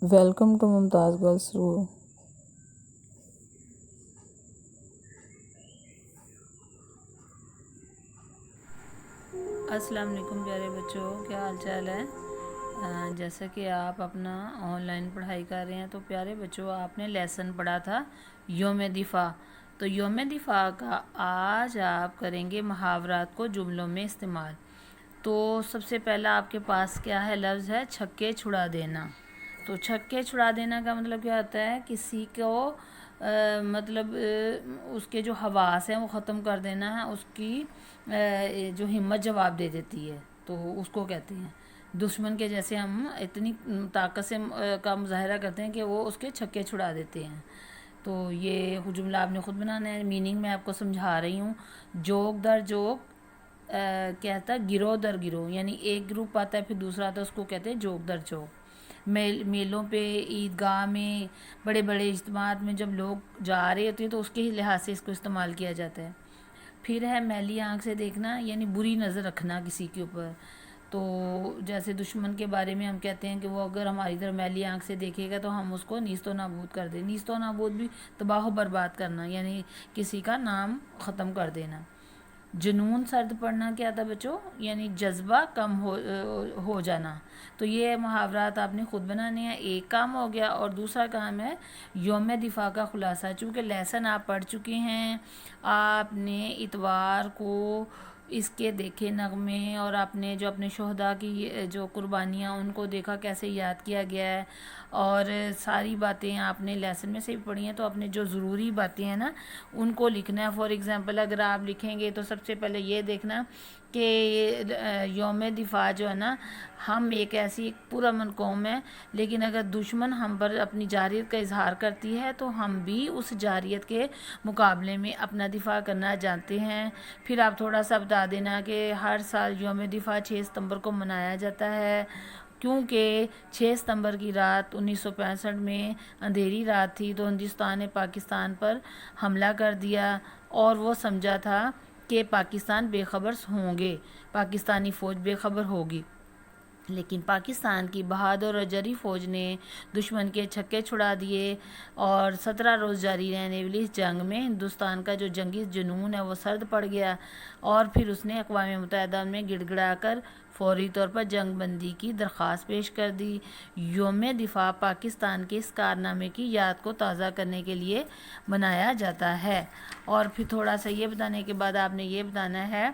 Welcome to Mumtaz girls روم۔ السلام علیکم پیارے بچوں، کیا حال چال ہے؟ جیسا کہ آپ اپنا آن لائن پڑھائی کر رہے ہیں تو پیارے بچوں، آپ نے لیسن پڑھا تھا یوم دفاع۔ تو یوم دفاع کا آج آپ کریں گے محاورات کو جملوں میں استعمال۔ تو سب سے پہلا آپ کے پاس کیا ہے؟ لفظ ہے چھکے چھڑا دینا۔ تو چھکے چھڑا دینا کا مطلب کیا ہوتا ہے؟ کسی کو اس کے جو حواس ہیں وہ ختم کر دینا ہے، اس کی جو ہمت جواب دے دیتی ہے تو اس کو کہتے ہیں دشمن کے جیسے ہم اتنی طاقت سے کا مظاہرہ کرتے ہیں کہ وہ اس کے چھکے چھڑا دیتے ہیں۔ تو یہ جملہ آپ نے خود بنانا ہے، میننگ میں آپ کو سمجھا رہی ہوں۔ جوک در جوک کہتا ہے گروہ در گروہ، یعنی ایک گروپ آتا ہے پھر دوسرا آتا ہے، اس کو کہتے ہیں جوک در جوک۔ میلوں پہ، عیدگاہ میں، بڑے بڑے اجتماعات میں جب لوگ جا رہے ہوتے ہیں تو اس کے لحاظ سے اس کو استعمال کیا جاتا ہے۔ پھر ہے میلی آنکھ سے دیکھنا، یعنی بری نظر رکھنا کسی کے اوپر۔ تو جیسے دشمن کے بارے میں ہم کہتے ہیں کہ وہ اگر ہماری طرف میلی آنکھ سے دیکھے گا تو ہم اس کو نیست و نابود کر دیں۔ نیست و نابود بھی تباہ و برباد کرنا، یعنی کسی کا نام ختم کر دینا۔ جنون سرد پڑنا کیا تھا بچوں؟ یعنی جذبہ کم ہو جانا۔ تو یہ محاورات آپ نے خود بنانے ہیں۔ ایک کام ہو گیا اور دوسرا کام ہے یوم دفاع کا خلاصہ۔ چونکہ لیسن آپ پڑھ چکے ہیں، آپ نے اتوار کو اس کے دیکھے نغمے، اور آپ نے جو اپنے شہداء کی جو قربانیاں ان کو دیکھا کیسے یاد کیا گیا ہے، اور ساری باتیں آپ نے لیسن میں سے بھی پڑھی ہیں۔ تو اپنے جو ضروری باتیں ہیں نا ان کو لکھنا ہے۔ فار ایگزامپل اگر آپ لکھیں گے تو سب سے پہلے یہ دیکھنا کہ یوم دفاع جو ہے نا، ہم ایک ایسی پرامن قوم ہے، لیکن اگر دشمن ہم پر اپنی جارحیت کا اظہار کرتی ہے تو ہم بھی اس جارحیت کے مقابلے میں اپنا دفاع کرنا جانتے ہیں۔ پھر آپ تھوڑا سا بتا دینا کہ ہر سال یوم دفاع 6 ستمبر کو منایا جاتا ہے، کیونکہ 6 ستمبر کی رات 1965 میں اندھیری رات تھی، تو ہندوستان نے پاکستان پر حملہ کر دیا اور وہ سمجھا تھا کہ پاکستان بے خبر ہوں گے، پاکستانی فوج بے خبر ہوگی۔ لیکن پاکستان کی بہادر اور جری فوج نے دشمن کے چھکے چھڑا دیے، اور 17 روز جاری رہنے والی اس جنگ میں ہندوستان کا جو جنگی جنون ہے وہ سرد پڑ گیا، اور پھر اس نے اقوام متحدہ میں گڑ گڑا کر فوری طور پر جنگ بندی کی درخواست پیش کر دی۔ یوم دفاع پاکستان کے اس کارنامے کی یاد کو تازہ کرنے کے لیے منایا جاتا ہے۔ اور پھر تھوڑا سا یہ بتانے کے بعد آپ نے یہ بتانا ہے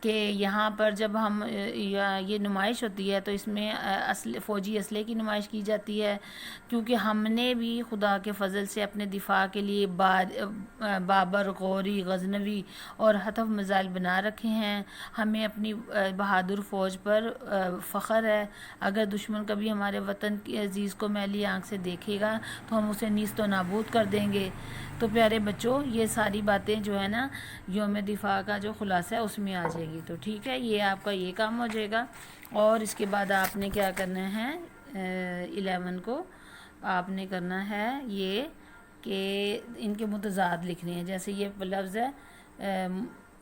کہ یہاں پر جب ہم یہ نمائش ہوتی ہے تو اس میں فوجی اسلحے کی نمائش کی جاتی ہے، کیونکہ ہم نے بھی خدا کے فضل سے اپنے دفاع کے لیے بابر، غوری، غزنوی اور حطف میزائل بنا رکھے ہیں۔ ہمیں اپنی بہادر فوج پر فخر ہے۔ اگر دشمن کبھی ہمارے وطن کی عزیز کو میلی آنکھ سے دیکھے گا تو ہم اسے نیست و نابود کر دیں گے۔ تو پیارے بچوں، یہ ساری باتیں جو ہے نا یوم دفاع کا جو خلاصہ ہے اس میں آ جائے گی۔ تو ٹھیک ہے، یہ آپ کا یہ کام ہو جائے گا۔ اور اس کے بعد آپ نے کیا کرنا ہے، 11 کو آپ نے کرنا ہے یہ کہ ان کے متضاد لکھنے ہیں۔ جیسے یہ لفظ ہے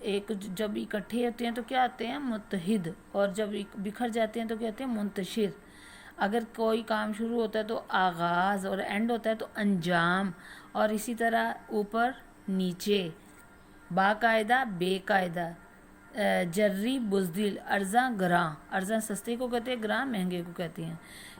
ایک، جب اکٹھے ہوتے ہیں تو کیا آتے ہیں؟ متحد، اور جب بکھر جاتے ہیں تو کیا ہوتے ہیں؟ منتشر۔ اگر کوئی کام شروع ہوتا ہے تو آغاز، اور اینڈ ہوتا ہے تو انجام، اور اسی طرح اوپر نیچے، باقاعدہ بے قاعدہ، جری بزدل، ارزاں گراں۔ ارزاں سستے کو کہتے ہیں، گراں مہنگے کو کہتے ہیں۔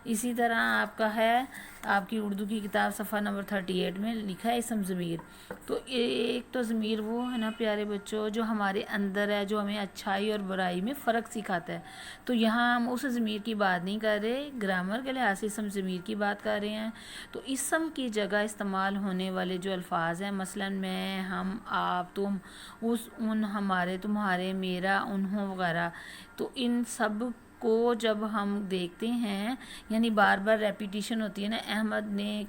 اسی طرح آپ کا ہے، آپ کی اردو کی کتاب صفحہ نمبر 38 میں لکھا ہے اسم ضمیر۔ تو ایک تو ضمیر وہ ہے نا پیارے بچوں جو ہمارے اندر ہے، جو ہمیں اچھائی اور برائی میں فرق سکھاتا ہے۔ تو یہاں ہم اس ضمیر کی بات نہیں کر رہے، گرامر کے لحاظ سے اسم ضمیر کی بات کر رہے ہیں۔ تو اسم کی جگہ استعمال ہونے والے جو الفاظ ہیں، مثلا میں، ہم، آپ، تم، اس، ان، ہمارے، تمہارے، میرا، انہوں وغیرہ، تو ان سب کو جب ہم دیکھتے ہیں، یعنی بار بار ریپیٹیشن ہوتی ہے نا، احمد نے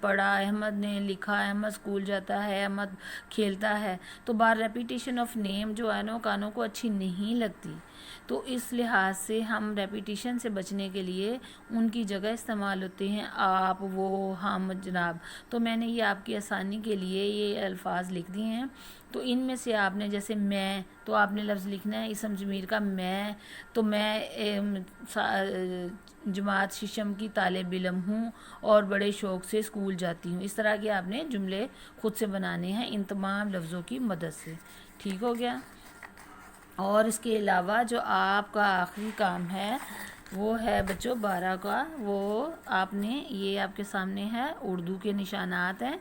پڑھا، احمد نے لکھا، احمد اسکول جاتا ہے، احمد کھیلتا ہے، تو بار ریپیٹیشن آف نیم جو ہے نا کانوں کو اچھی نہیں لگتی۔ تو اس لحاظ سے ہم ریپیٹیشن سے بچنے کے لیے ان کی جگہ استعمال ہوتے ہیں آپ، وہ، ہم، جناب. تو میں نے یہ آپ کی آسانی کے لیے یہ الفاظ لکھ دیے ہیں. تو ان میں سے آپ نے جیسے میں، تو آپ نے لفظ لکھنا ہے اسم ضمیر کا میں. تو میں جماعت ششم کی طالب علم ہوں اور بڑے شوق سے اسکول جاتی ہوں. اس طرح کے آپ نے جملے خود سے بنانے ہیں ان تمام لفظوں کی مدد سے. ٹھیک ہو گیا. اور اس کے علاوہ جو آپ کا آخری کام ہے وہ ہے بچوں 12 کا. وہ آپ نے، یہ آپ کے سامنے ہے، اردو کے نشانات ہیں.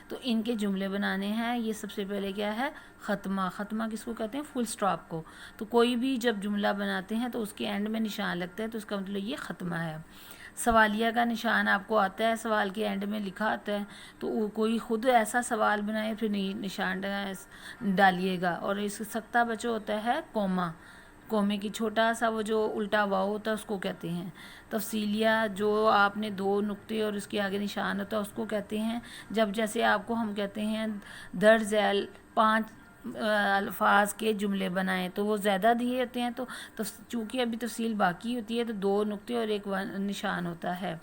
تو ان کے جملے بنانے ہیں. یہ سب سے پہلے کیا ہے؟ ختمہ. ختمہ کس کو کہتے ہیں؟ فل سٹاپ کو. تو کوئی بھی جب جملہ بناتے ہیں تو اس کے اینڈ میں نشان لگتا ہے، تو اس کا مطلب یہ ختمہ ہے. سوالیہ کا نشان آپ کو آتا ہے، سوال کے اینڈ میں لکھا آتا ہے. تو کوئی خود ایسا سوال بنائے پھر نشان ڈالیے گا. اور اس سکتا بچوں ہوتا ہے کوما. کومے کی چھوٹا سا وہ جو الٹا واؤ ہوتا ہے اس کو کہتے ہیں. تفصیلیہ جو آپ نے 2 نقطے اور اس کے آگے نشان ہوتا ہے اس کو کہتے ہیں. جب جیسے آپ کو ہم کہتے ہیں درج ذیل 5 الفاظ کے جملے بنائیں تو وہ زیادہ دیے ہوتے ہیں، تو چونکہ ابھی تفصیل باقی ہوتی ہے تو 2 نقطے اور ایک نشان ہوتا ہے.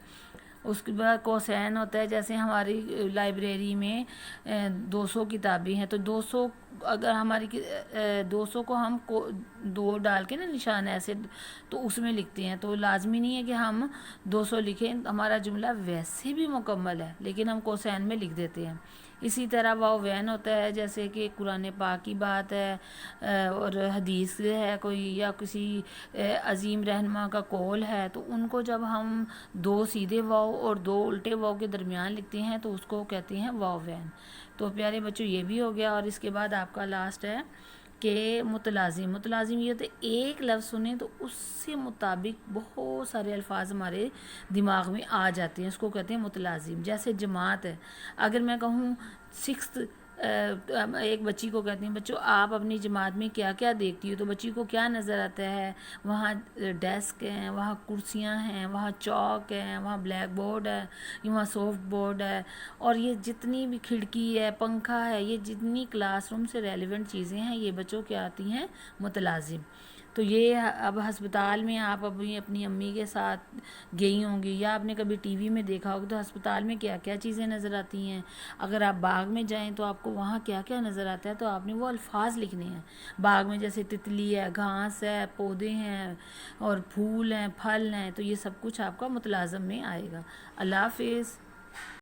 اس کے بعد کوسین ہوتا ہے. جیسے ہماری لائبریری میں 200 کتابیں ہیں تو 200 اگر ہماری 200 کو ہم 2 ڈال کے نا نشان ایسے تو اس میں لکھتے ہیں، تو لازمی نہیں ہے کہ ہم 200 لکھیں. ہمارا جملہ ویسے بھی مکمل ہے لیکن ہم کوسین میں لکھ دیتے ہیں. اسی طرح واو وین ہوتا ہے. جیسے کہ قرآن پاک کی بات ہے اور حدیث ہے کوئی، یا کسی عظیم رہنما کا قول ہے، تو ان کو جب ہم 2 سیدھے واو اور 2 الٹے واو کے درمیان لکھتے ہیں تو اس کو کہتے ہیں واو وین. تو پیارے بچوں یہ بھی ہو گیا. اور اس کے بعد آپ کا لاسٹ ہے کہ متلازم. متلازم یہ ہوتا ہے ایک لفظ سنیں تو اس سے مطابق بہت سارے الفاظ ہمارے دماغ میں آ جاتے ہیں، اس کو کہتے ہیں متلازم. جیسے جماعت ہے. اگر میں کہوں 6th، ایک بچی کو کہتی ہیں بچوں آپ اپنی جماعت میں کیا کیا دیکھتی ہو، تو بچی کو کیا نظر آتا ہے؟ وہاں ڈیسک ہیں، وہاں کرسیاں ہیں، وہاں چاک ہیں، وہاں بلیک بورڈ ہے، وہاں سافٹ بورڈ ہے، اور یہ جتنی بھی کھڑکی ہے، پنکھا ہے، یہ جتنی کلاس روم سے ریلیونٹ چیزیں ہیں یہ بچوں کے آتی ہیں متلازم. تو یہ اب ہسپتال میں آپ اپنی امی کے ساتھ گئی ہوں گی یا آپ نے کبھی ٹی وی میں دیکھا ہوگا تو ہسپتال میں کیا کیا چیزیں نظر آتی ہیں. اگر آپ باغ میں جائیں تو آپ کو وہاں کیا کیا نظر آتا ہے، تو آپ نے وہ الفاظ لکھنے ہیں. باغ میں جیسے تتلی ہے، گھاس ہے، پودے ہیں اور پھول ہیں، پھل ہیں، تو یہ سب کچھ آپ کا متلازم میں آئے گا. اللہ حافظ.